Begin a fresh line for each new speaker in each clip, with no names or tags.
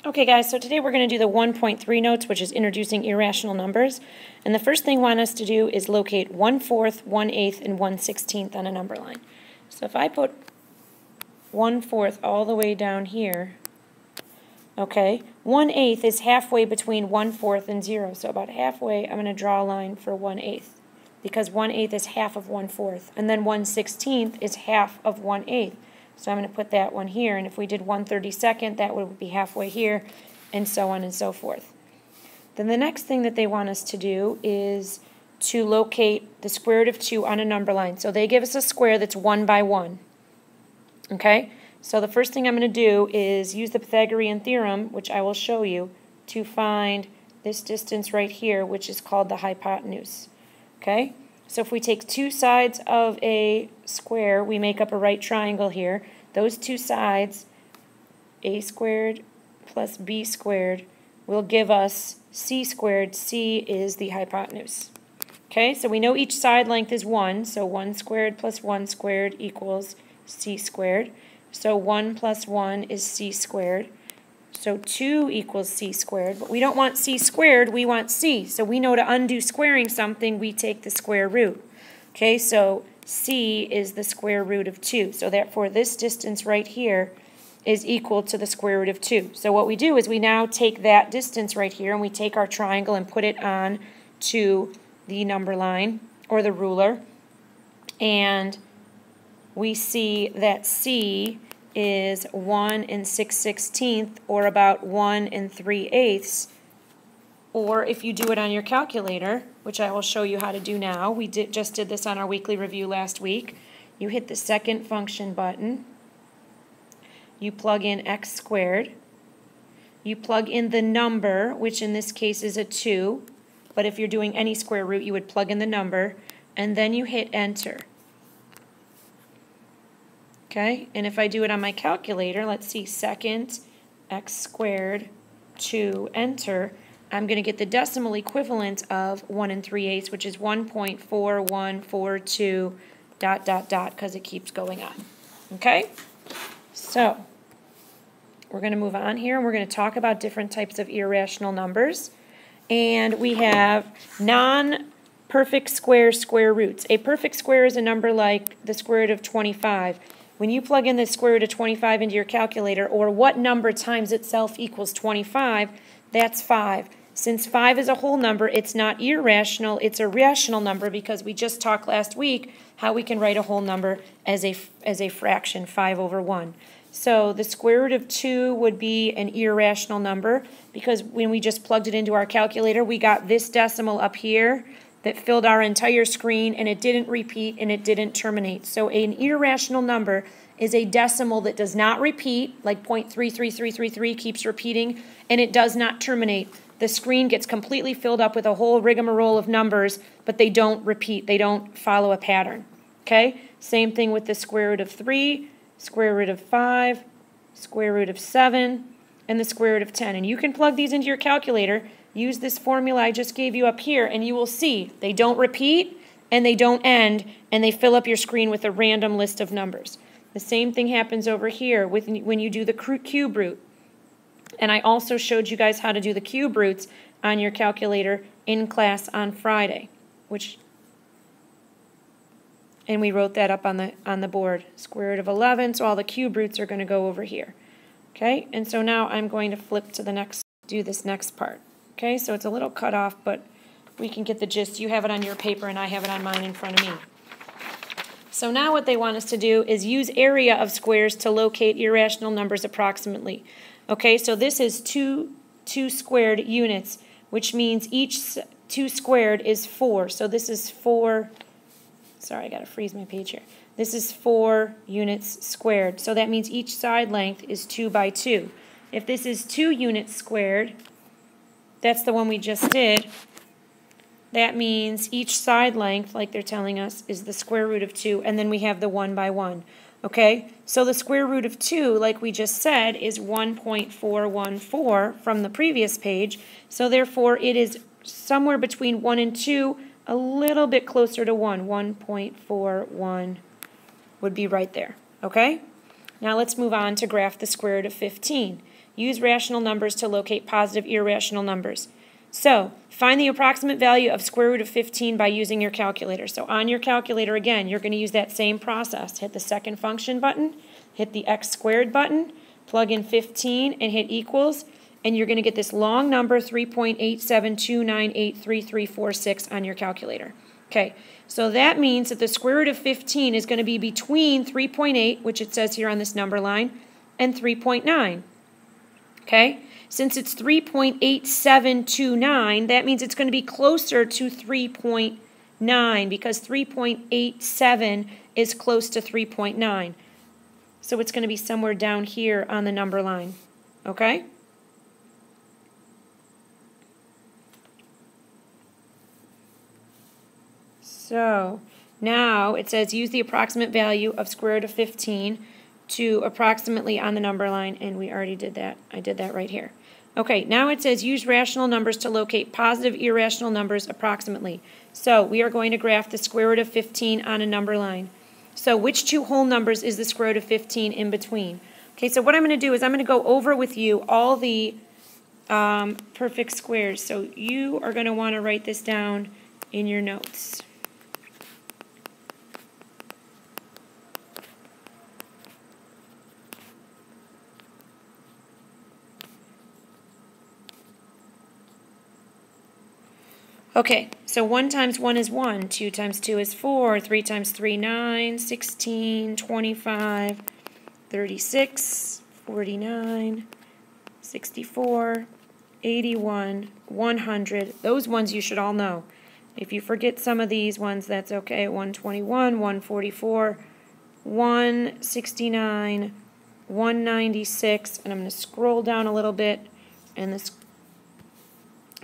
Okay guys, so today we're going to do the 1.3 notes, which is introducing irrational numbers. And the first thing we want us to do is locate 1/4, 1/8, and 1/16 on a number line. So if I put 1/4 all the way down here, okay, 1/8 is halfway between 1/4 and 0. So about halfway, I'm going to draw a line for 1/8, because 1/8 is half of 1/4. And then 1/16 is half of 1/8. So I'm going to put that one here, and if we did 1/32, that would be halfway here, and so on and so forth. Then the next thing that they want us to do is to locate the square root of 2 on a number line. So they give us a square that's 1 by 1. Okay? So the first thing I'm going to do is use the Pythagorean theorem, which I will show you, to find this distance right here, which is called the hypotenuse. Okay? So if we take two sides of a square, we make up a right triangle here. Those two sides, a squared plus b squared, will give us c squared. C is the hypotenuse. Okay, so we know each side length is 1, so 1 squared plus 1 squared equals c squared. So 1 plus 1 is c squared. So 2 equals c squared, but we don't want c squared, we want c. So we know to undo squaring something, we take the square root. Okay, so c is the square root of 2. So therefore this distance right here is equal to the square root of 2. So what we do is we now take that distance right here and we take our triangle and put it on to the number line or the ruler. And we see that c is 1 6/16, or about 1 3/8. Or if you do it on your calculator, which I will show you how to do now, we just did this on our weekly review last week, you hit the second function button, you plug in x squared, you plug in the number, which in this case is a 2, but if you're doing any square root you would plug in the number, and then you hit enter. Okay, and if I do it on my calculator, let's see, second x squared 2, enter, I'm going to get the decimal equivalent of 1 3/8, which is 1.4142 ... because it keeps going on. Okay, so we're going to move on here, and we're going to talk about different types of irrational numbers. And we have non-perfect square roots. A perfect square is a number like the square root of 25. When you plug in the square root of 25 into your calculator, or what number times itself equals 25, that's 5. Since 5 is a whole number, it's not irrational, it's a rational number, because we just talked last week how we can write a whole number as a fraction, 5/1. So the square root of 2 would be an irrational number, because when we just plugged it into our calculator, we got this decimal up here that filled our entire screen, and it didn't repeat and it didn't terminate. So an irrational number is a decimal that does not repeat, like 0.33333 keeps repeating, and it does not terminate. The screen gets completely filled up with a whole rigmarole of numbers, but they don't repeat. They don't follow a pattern. Okay? Same thing with the square root of 3, square root of 5, square root of 7, and the square root of 10. And you can plug these into your calculator. Use this formula I just gave you up here, and you will see they don't repeat, and they don't end, and they fill up your screen with a random list of numbers. The same thing happens over here when you do the cube root. And I also showed you guys how to do the cube roots on your calculator in class on Friday, and we wrote that up on the board. Square root of 11, so all the cube roots are going to go over here. Okay, and so now I'm going to flip to do this next part. Okay, so it's a little cut off, but we can get the gist. You have it on your paper and I have it on mine in front of me. So now what they want us to do is use area of squares to locate irrational numbers approximately. Okay, so this is 2 squared units, which means each 2 squared is 4. So this is 4, sorry, I got to freeze my page here. This is 4 units squared. So that means each side length is 2 by 2. If this is 2 units squared, that's the one we just did, that means each side length, like they're telling us, is the square root of 2, and then we have the 1 by 1. Okay, so the square root of 2, like we just said, is 1.414 from the previous page, so therefore it is somewhere between 1 and 2, a little bit closer to 1. 1.41 would be right there. Okay, now let's move on to graph the square root of 15. Use rational numbers to locate positive irrational numbers. So, find the approximate value of square root of 15 by using your calculator. So on your calculator, again, you're going to use that same process. Hit the second function button, hit the x squared button, plug in 15, and hit equals, and you're going to get this long number, 3.8729833346 on your calculator. Okay, so that means that the square root of 15 is going to be between 3.8, which it says here on this number line, and 3.9. Okay? Since it's 3.8729, that means it's going to be closer to 3.9 because 3.87 is close to 3.9. So it's going to be somewhere down here on the number line. Okay? So now it says use the approximate value of square root of 15 to approximately on the number line, and we already did that. I did that right here. Okay, now it says use rational numbers to locate positive irrational numbers approximately. So we are going to graph the square root of 15 on a number line. So which two whole numbers is the square root of 15 in between? Okay, so what I'm going to do is I'm going to go over with you all the perfect squares. So you are going to want to write this down in your notes. Okay, so 1 times 1 is 1, 2 times 2 is 4, 3 times 3, 9, 16, 25, 36, 49, 64, 81, 100. Those ones you should all know. If you forget some of these ones, that's okay. 121, 144, 169, 196, and I'm going to scroll down a little bit, and this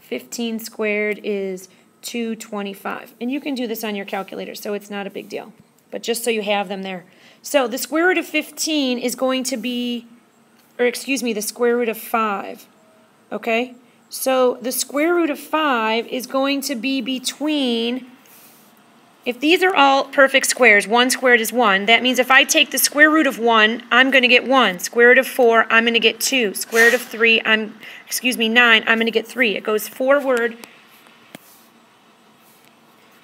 15 squared is 225. And you can do this on your calculator, so it's not a big deal. But just so you have them there. So the square root of 15 is going to be, or excuse me, the square root of 5. Okay? So the square root of 5 is going to be between, if these are all perfect squares, 1 squared is 1, that means if I take the square root of 1, I'm going to get 1. Square root of 4, I'm going to get 2. Square root of 3, 9, I'm going to get 3. It goes forward.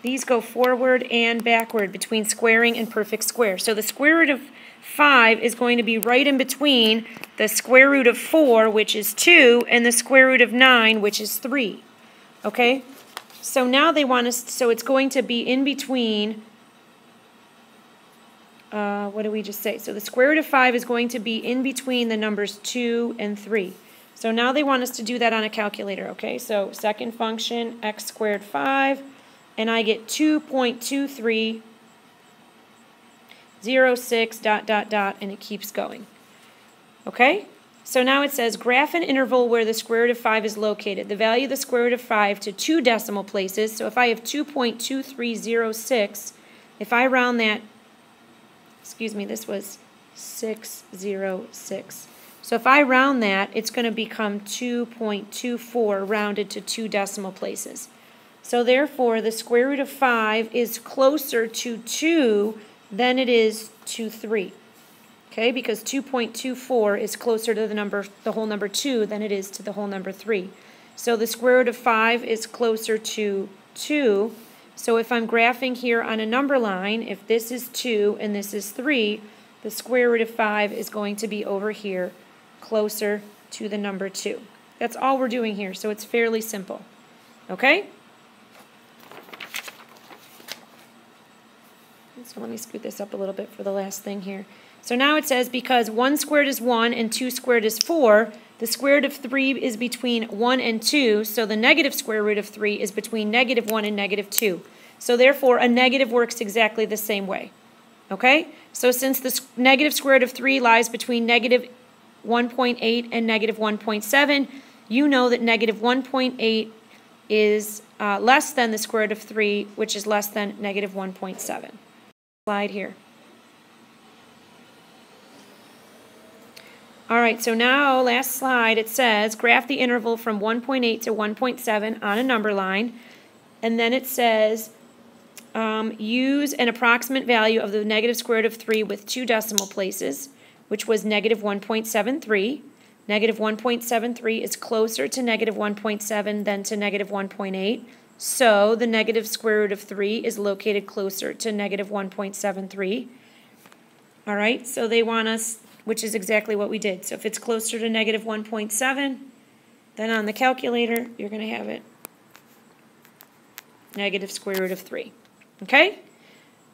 These go forward and backward between squaring and perfect square. So the square root of 5 is going to be right in between the square root of 4, which is 2, and the square root of 9, which is 3. Okay? So now they want us, so it's going to be in between, what did we just say? So the square root of 5 is going to be in between the numbers 2 and 3. So now they want us to do that on a calculator, okay? So second function, x squared 5, and I get 2.2306, ... and it keeps going. Okay? So now it says graph an interval where the square root of 5 is located. The value of the square root of 5 to 2 decimal places. So if I have 2.2306, if I round that, excuse me, this was 606. So if I round that, it's going to become 2.24 rounded to 2 decimal places. So therefore, the square root of 5 is closer to 2 than it is to 3. Okay, because 2.24 is closer to the whole number 2 than it is to the whole number 3. So the square root of 5 is closer to 2. So if I'm graphing here on a number line, if this is 2 and this is 3, the square root of 5 is going to be over here, closer to the number 2. That's all we're doing here, so it's fairly simple. Okay? So let me scoot this up a little bit for the last thing here. So now it says because 1 squared is 1 and 2 squared is 4, the square root of 3 is between 1 and 2, so the negative square root of 3 is between negative 1 and negative 2. So therefore, a negative works exactly the same way. Okay? So since the negative square root of 3 lies between negative 1.8 and negative 1.7, you know that negative 1.8 is less than the square root of 3, which is less than negative 1.7. Slide here. All right, so now, last slide, it says graph the interval from 1.8 to 1.7 on a number line, and then it says use an approximate value of the negative square root of 3 with 2 decimal places, which was negative 1.73. Negative 1.73 is closer to negative 1.7 than to negative 1.8. So the negative square root of 3 is located closer to negative 1.73. All right, so they want us, which is exactly what we did. So if it's closer to negative 1.7, then on the calculator, you're going to have it negative square root of 3. Okay?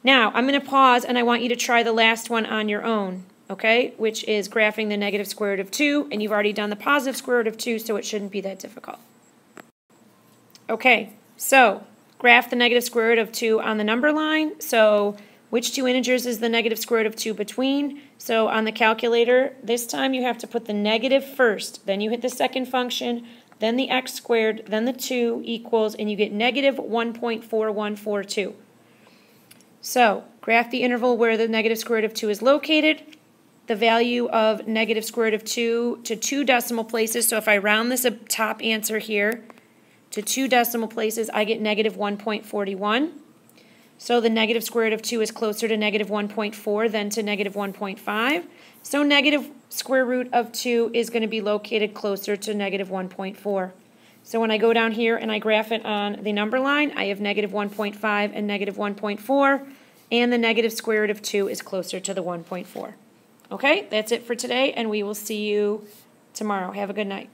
Now, I'm going to pause, and I want you to try the last one on your own, okay, which is graphing the negative square root of 2, and you've already done the positive square root of 2, so it shouldn't be that difficult. Okay, so graph the negative square root of 2 on the number line. So which two integers is the negative square root of 2 between? So on the calculator, this time you have to put the negative first, then you hit the second function, then the x squared, then the 2 equals, and you get negative 1.4142. So graph the interval where the negative square root of 2 is located, the value of negative square root of 2 to 2 decimal places. So if I round this top answer here to 2 decimal places, I get negative 1.41. So the negative square root of 2 is closer to negative 1.4 than to negative 1.5. So negative square root of 2 is going to be located closer to negative 1.4. So when I go down here and I graph it on the number line, I have negative 1.5 and negative 1.4, and the negative square root of 2 is closer to the 1.4. Okay, that's it for today, and we will see you tomorrow. Have a good night.